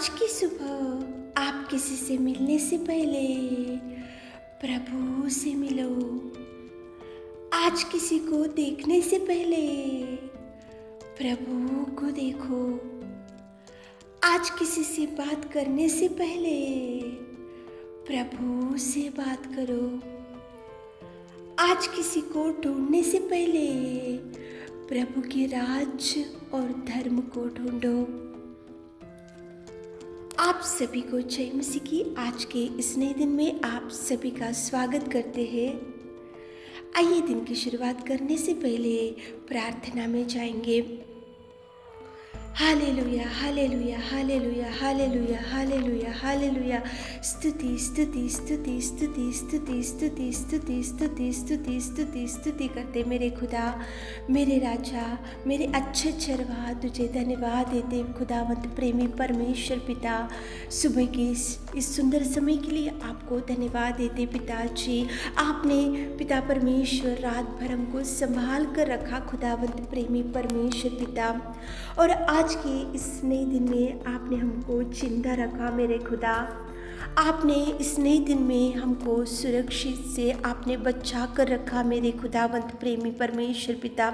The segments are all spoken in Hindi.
आज की सुबह आप किसी से मिलने से पहले प्रभु से मिलो। आज किसी को देखने से पहले प्रभु को देखो। आज किसी से बात करने से पहले प्रभु से बात करो। आज किसी को ढूंढने से पहले प्रभु के राज्य और धर्म को ढूंढो। आप सभी को जय मसीह की आज के इस नए दिन में आप सभी का स्वागत करते हैं। आइए दिन की शुरुआत करने से पहले प्रार्थना में जाएंगे। Hallelujah hallelujah hallelujah hallelujah hallelujah hallelujah. स्तुति स्तुति स्तुति स्तुति स्तुति स्तुति स्तुति स्तुति स्तुति स्तुति स्तुति करते मेरे खुदा, मेरे राजा, मेरे अच्छे चरवाहा, तुझे धन्यवाद देते खुदावंत प्रेमी परमेश्वर पिता। सुबह की इस सुंदर समय के लिए आपको धन्यवाद देते पिताजी। आपने पिता परमेश्वर रात भर हमको संभाल कर रखा खुदावंत प्रेमी परमेश्वर पिता, और आज के इस नए दिन में आपने हमको जिंदा रखा मेरे खुदा। आपने इस नए दिन में हमको सुरक्षित से आपने बचा कर रखा मेरे खुदावंत प्रेमी परमेश्वर पिता।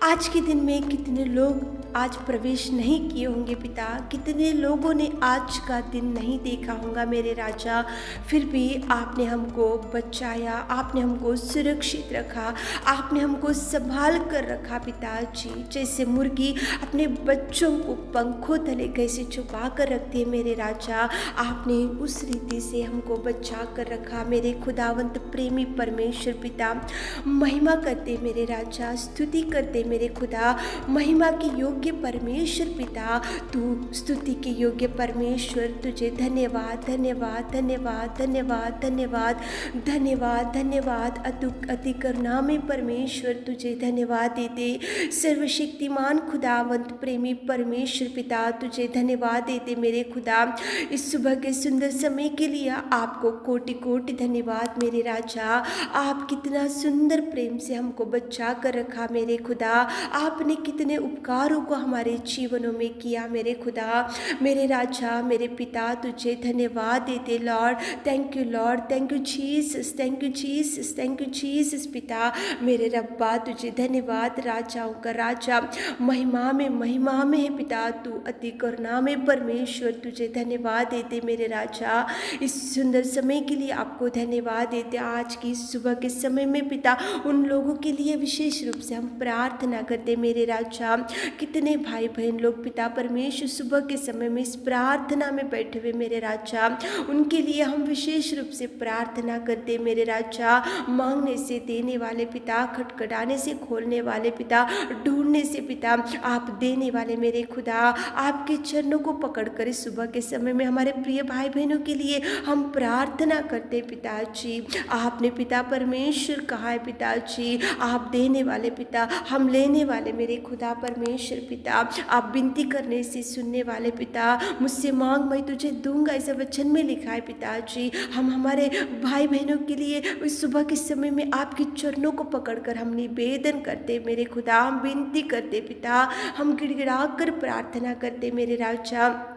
आज के दिन में कितने लोग आज प्रवेश नहीं किए होंगे पिता, कितने लोगों ने आज का दिन नहीं देखा होगा मेरे राजा, फिर भी आपने हमको बचाया, आपने हमको सुरक्षित रखा, आपने हमको संभाल कर रखा पिताजी। जैसे मुर्गी अपने बच्चों को पंखों तले कैसे छुपा कर रखती है मेरे राजा, आपने उस रीति से हमको बचा कर रखा मेरे खुदावंत प्रेमी परमेश्वर पिता। महिमा करते मेरे राजा, स्तुति करते मेरे खुदा, महिमा के योग्य परमेश्वर पिता, तू स्तुति के योग्य परमेश्वर। तुझे धन्यवाद धन्यवाद धन्यवाद धन्यवाद धन्यवाद धन्यवाद धन्यवाद अति करुणा में परमेश्वर, तुझे धन्यवाद देते सर्वशक्तिमान खुदावंत प्रेमी परमेश्वर पिता। तुझे धन्यवाद देते मेरे खुदा इस सुबह के सुंदर समय के लिए। आपको कोटि कोटि धन्यवाद मेरे राजा। आप कितना सुंदर प्रेम से हमको बचा कर रखा मेरे खुदा। आपने कितने उपकारों को हमारे जीवनों में किया मेरे खुदा, मेरे राजा, मेरे पिता। तुझे धन्यवाद देते Lord. Thank you Lord, thank you Jesus, thank you Jesus, thank you Jesus पिता। मेरे रब्बा तुझे धन्यवाद, राजाओं का राजा, महिमा में है पिता, तू अति करुणा में परमेश्वर। तुझे धन्यवाद देते मेरे राजा। इस सुंदर समय के लिए आपको धन्यवाद देते। आज की सुबह के समय में पिता उन लोगों के लिए विशेष रूप से हम प्रार्थना करते मेरे राजा। कितने भाई बहन लोग पिता परमेश्वर सुबह के समय में इस प्रार्थना में बैठे हुए मेरे राजा, उनके लिए हम विशेष रूप से प्रार्थना करते मेरे राजा। मांगने से देने वाले पिता, खटखटाने से खोलने वाले पिता, ढूंढने से पिता आप देने वाले मेरे खुदा। आपके चरणों को पकड़कर इस सुबह के समय में हमारे प्रिय भाई बहनों के लिए हम प्रार्थना करते पिताजी। आपने पिता परमेश्वर कहा है पिताजी, आप देने वाले पिता, हम लेने वाले मेरे खुदा परमेश्वर पिता। आप विनती करने से सुनने वाले पिता। मुझसे मांग मैं तुझे दूंगा, ऐसा वचन में लिखा है पिताजी। हम हमारे भाई बहनों के लिए इस सुबह के समय में आपके चरणों को पकड़कर हम निवेदन करते मेरे खुदा, हम विनती करते पिता, हम गिड़गिड़ा कर प्रार्थना करते मेरे राजा।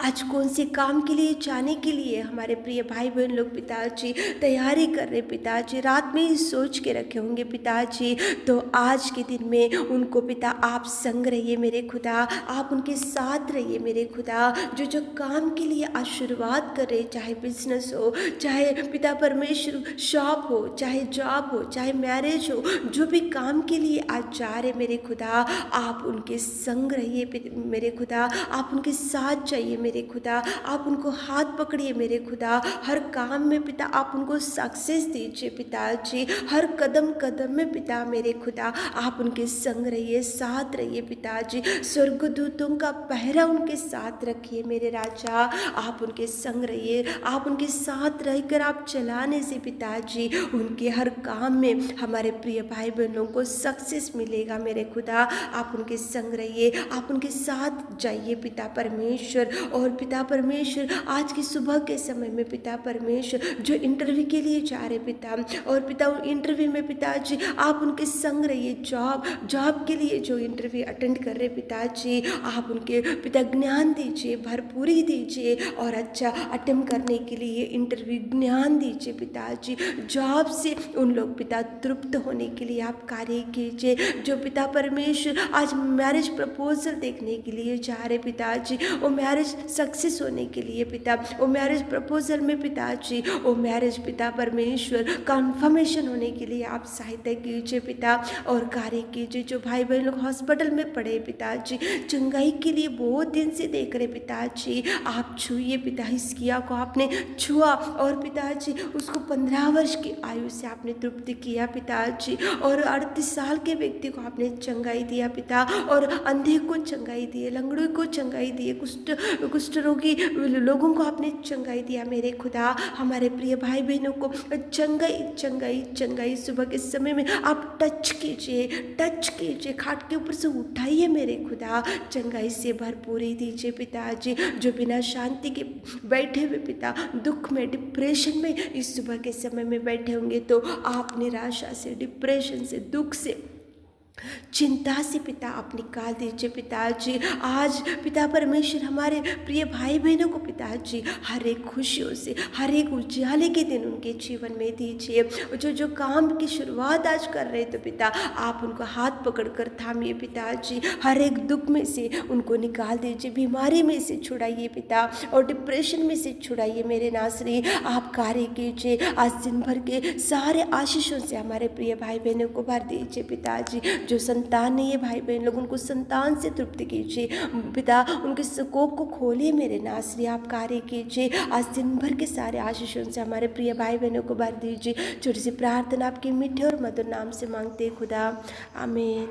आज कौन से काम के लिए जाने के लिए हमारे प्रिय भाई बहन लोग पिताजी तैयारी कर रहे पिताजी, रात में ही सोच के रखे होंगे पिताजी, तो आज के दिन में उनको पिता आप संग रहिए मेरे खुदा, आप उनके साथ रहिए मेरे खुदा। जो काम के लिए आज शुरुआत कर रहे, चाहे बिजनेस हो, चाहे पिता परमेश्वर शॉप हो, चाहे जॉब हो, चाहे मैरिज हो, जो भी काम के लिए आज जा रहे मेरे खुदा, आप उनके संग रहिए मेरे खुदा, आप उनके साथ चाहिए मेरे खुदा, आप उनको हाथ पकड़िए मेरे खुदा। हर काम में पिता आप उनको सक्सेस दीजिए पिताजी, हर कदम कदम में पिता मेरे खुदा आप उनके संग रहिए, साथ रहिए पिताजी। स्वर्गदूतों का पहरा उनके साथ रखिए मेरे राजा, आप उनके संग रहिए, आप उनके साथ रहकर आप चलाने से पिताजी उनके हर काम में हमारे प्रिय भाई बहनों को सक्सेस मिलेगा मेरे खुदा। आप उनके संग रहिए, आप उनके साथ जाइए पिता परमेश्वर। परमेश्वर। और पिता परमेश्वर, आज की सुबह के समय में पिता परमेश्वर जो इंटरव्यू के लिए जा रहे पिता, और पिता इंटरव्यू में पिताजी आप उनके संग रहिए, जॉब के लिए जो इंटरव्यू अटेंड कर रहे पिताजी, आप उनके पिता ज्ञान दीजिए, भरपूरी दीजिए, और अच्छा अटेम्प्ट करने के लिए इंटरव्यू ज्ञान दीजिए पिताजी। जॉब से उन लोग पिता तृप्त होने के लिए आप कार्य कीजिए। जो पिता परमेश्वर आज मैरिज प्रपोजल देखने के लिए जा रहे पिताजी, वो मैरिज सक्सेस होने के लिए पिता, वो मैरिज प्रपोजल में पिताजी, वो मैरिज पिता परमेश्वर कन्फर्मेशन होने के लिए आप सहायता कीजिए पिता, और कार्य कीजिए। जो भाई बहन लोग हॉस्पिटल में पड़े पिताजी, चंगाई के लिए बहुत दिन से देख रहे पिताजी, आप छुइए पिता। हिजकिय्याह को आपने छुआ और पिताजी उसको 15 वर्ष की आयु से आपने तृप्त किया पिताजी, और 38 साल के व्यक्ति को आपने चंगाई दिया पिता, और अंधे को चंगाई दिए, लंगड़ों को चंगाई दिए, कुष्ठ रोगी लोगों को आपने चंगाई दिया मेरे खुदा। हमारे प्रिय भाई बहनों को चंगाई चंगाई चंगाई सुबह के समय में आप टच कीजिए, खाट के ऊपर से उठाइए मेरे खुदा, चंगाई से भरपूरी दीजिए पिताजी। जो बिना शांति के बैठे हुए पिता, दुख में, डिप्रेशन में इस सुबह के समय में बैठे होंगे, तो आप निराशा से, डिप्रेशन से, दुख से, चिंता से पिता आप निकाल दीजिए पिताजी। आज पिता परमेश्वर हमारे प्रिय भाई बहनों को पिताजी हर एक खुशियों से, हर एक उजाले के दिन उनके जीवन में दीजिए। जो काम की शुरुआत आज कर रहे तो पिता आप उनको हाथ पकड़कर थामिए पिताजी, हर एक दुख में से उनको निकाल दीजिए, बीमारी में से छुड़ाइए पिता, और डिप्रेशन में से छुड़ाइए मेरे नासरी। आप कार्य कीजिए, आज दिन भर के सारे आशीषों से हमारे प्रिय भाई बहनों को भर दीजिए पिताजी। जो संतान नहीं है भाई बहन लोग, उनको संतान से तृप्त कीजिए पिता, उनके कोख को खोलिए मेरे नासरी, आप कार्य कीजिए। आज दिन भर के सारे आशीषों से हमारे प्रिय भाई बहनों को भर दीजिए। छोटी सी प्रार्थना आपके मीठे और मधुर नाम से मांगते खुदा, आमीन।